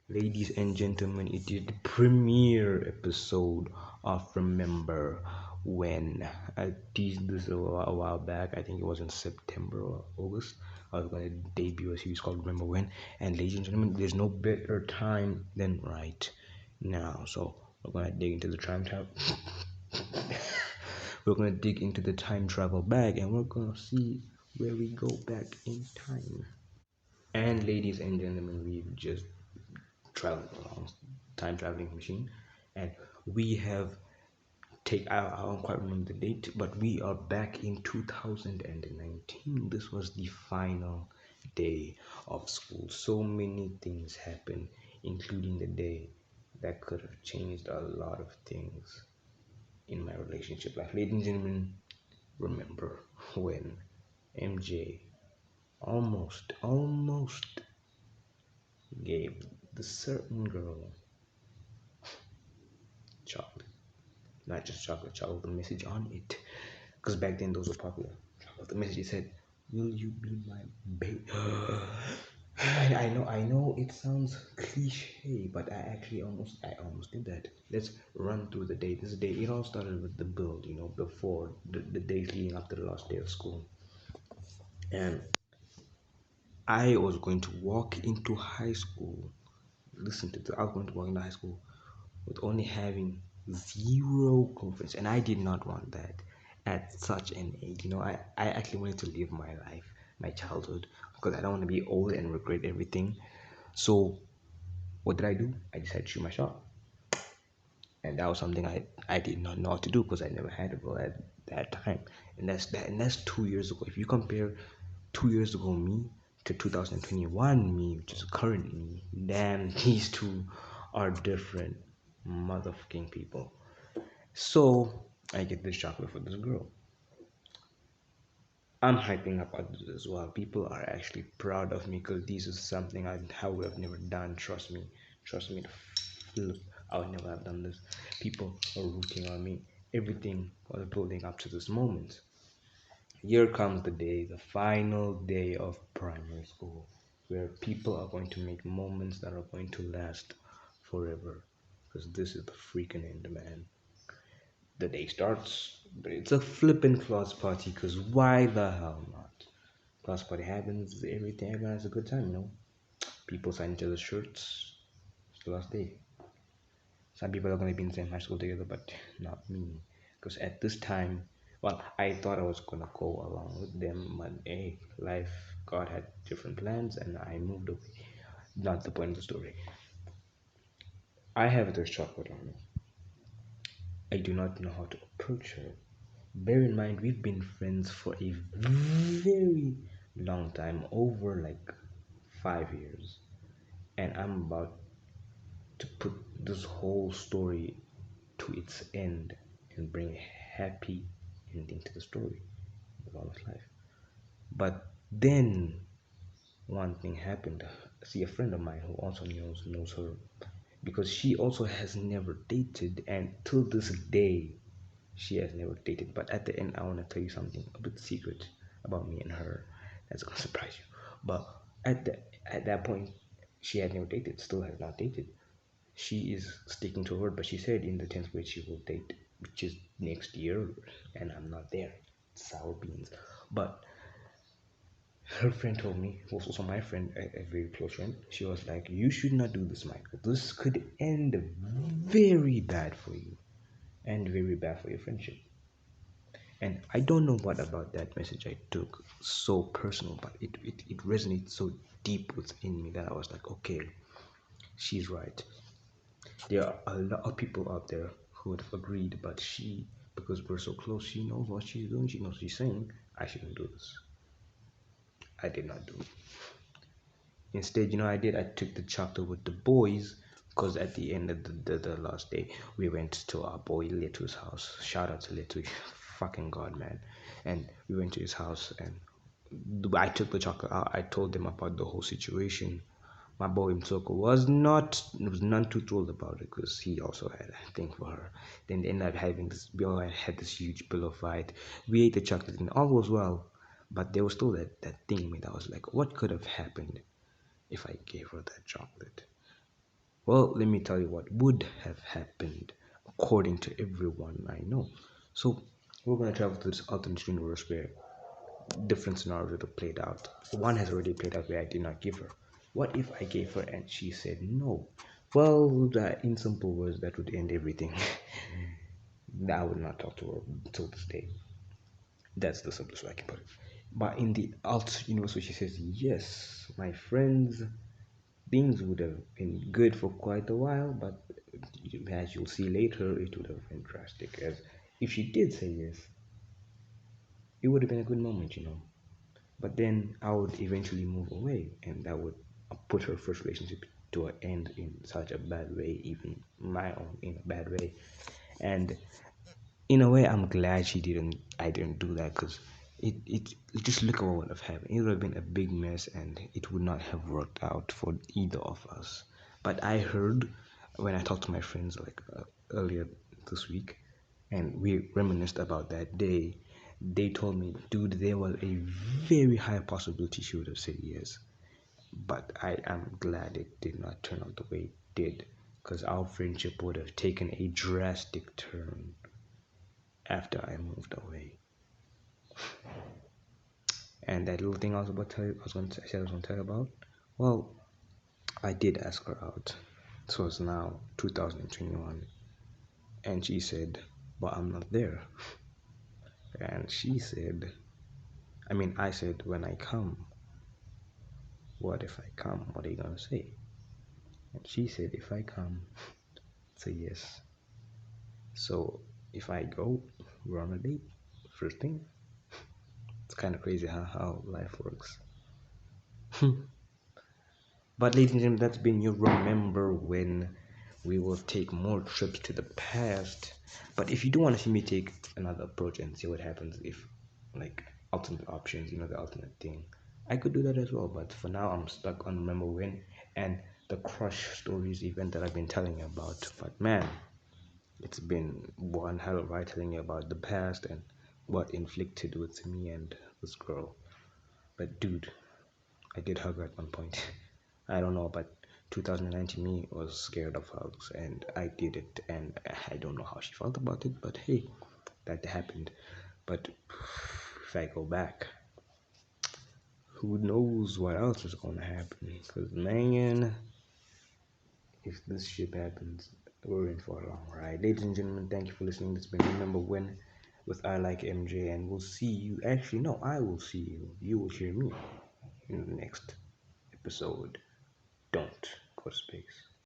Ladies and gentlemen, it is the premiere episode of Remember When. I teased this a while back. I think it was in September or August. I was going to debut a series called Remember When. And ladies and gentlemen, there's no better time than right now. So we're going to dig into the time travel. We're going to dig into the time travel bag and we're going to see where we go back in time. And ladies and gentlemen, we've just traveling along time traveling machine, and we have I don't quite remember the date, but we are back in 2019. This was the final day of school. So many things happened, including the day that could have changed a lot of things in my relationship life. Ladies and gentlemen, remember when MJ almost gave the certain girl chocolate. Not just chocolate with a message on it. Because back then those were popular. Chocolate with a message, it said, "Will you be my babe?" I know it sounds cliche, but I almost did that. Let's run through the day. This day, it all started with the build, before the days leading up to the last day of school. And I was going to walk into high school. Listen to this. I was going to walk into high school with only having zero confidence, and I did not want that at such an age. I actually wanted to live my life, my childhood, because I don't want to be old and regret everything. So what did I do? I decided to shoot my shot, and that was something I did not know how to do because I never had a goal at that time. And that's 2 years ago. If you compare 2 years ago me to 2021 me, which is current me, damn, these two are different motherfucking people. So I get this chocolate for this girl. I'm hyping up others as well. People are actually proud of me because this is something I would have never done. Trust me. I would never have done this. People are rooting on me. Everything was building up to this moment. Here comes the day, the final day of primary school, where people are going to make moments that are going to last forever. Because this is the freaking end, man. The day starts, but it's a flippin' class party, because why the hell not? Class party happens, everyone has a good time. People sign each other's shirts. It's the last day. Some people are going to be in the same high school together, but not me. Because at this time, well, I thought I was going to go along with them, but hey, life, God had different plans, and I moved away. Not the point of the story. I have this chocolate on me. I do not know how to approach her. Bear in mind, we've been friends for a very long time, over like 5 years, and I'm about to put this whole story to its end and bring a happy ending to the story of all his life. But then one thing happened. See, a friend of mine who also knows her, because she also has never dated, and till this day she has never dated. But at the end, I want to tell you something a bit secret about me and her that's gonna surprise you. But at that point, she had never dated, still has not dated. She is sticking to her word, but she said in the 10th grade she will date, which is next year, and I'm not there. Sour beans. But her friend told me, who was also my friend, a very close friend, she was like, "You should not do this, Michael. This could end very bad for you and very bad for your friendship." And I don't know what about that message I took so personal, but it resonated so deep within me that I was like, okay, she's right. There are a lot of people out there who would have agreed, but she, because we're so close, she knows what she's doing, she knows what she's saying. I shouldn't do this. I did not do it. Instead, I took the chapter with the boys, because at the end of the last day, we went to our boy Letu's house. Shout out to Letu, fucking god, man. And we went to his house, and I took the chocolate out. I told them about the whole situation. My boy Msoko was none too thrilled about it because he also had a thing for her. Then they ended up having this. We all had this huge pillow fight. We ate the chocolate and all was well, but there was still that thing in me that was like, what could have happened if I gave her that chocolate? Well, let me tell you what would have happened according to everyone I know. So we're gonna travel to this alternate universe where different scenarios would have played out. One has already played out where I did not give her. What if I gave her and she said no? Well, in simple words, that would end everything. I would not talk to her till this day. That's the simplest way I can put it. But in the alt universe where she says yes, my friends, things would have been good for quite a while, but as you'll see later, it would have been drastic. As if she did say yes, it would have been a good moment. But then I would eventually move away, and that would put her first relationship to an end in such a bad way, even my own in a bad way. And in a way, I'm glad I didn't do that because it just look at what would have happened. It would have been a big mess, and it would not have worked out for either of us. But I heard when I talked to my friends like earlier this week, and we reminisced about that day. They told me, dude, there was a very high possibility she would have said yes, but I am glad it did not turn out the way it did, because our friendship would have taken a drastic turn after I moved away. And that little thing I was about to tell you, I said I was going to tell you about. Well, I did ask her out. It was now 2021, and she said, "But I'm not there." And she said, I said, "When I come, what if I come? What are you gonna say?" And she said, "If I come, say yes. So if I go, we're on a date. First thing." It's kind of crazy how life works. But ladies and gentlemen, that's been your remember when. We will take more trips to the past. But if you do want to see me take another approach and see what happens if, like, alternate options, the alternate thing, I could do that as well. But for now, I'm stuck on remember when and the crush stories event that I've been telling you about. But man, it's been one hell of a ride telling you about the past and what inflicted with me and this girl. But dude, I did hug her at one point. I don't know, but 2019 me was scared of hugs, and I did it, and I don't know how she felt about it, but hey, that happened. But if I go back, who knows what else is gonna happen? Because man, if this shit happens, we're in for a long ride. Ladies and gentlemen, thank you for listening. This has been Remember When with I Like MJ, and we'll see you. Actually, no, I will see you. You will hear me in the next episode. Don't go to space.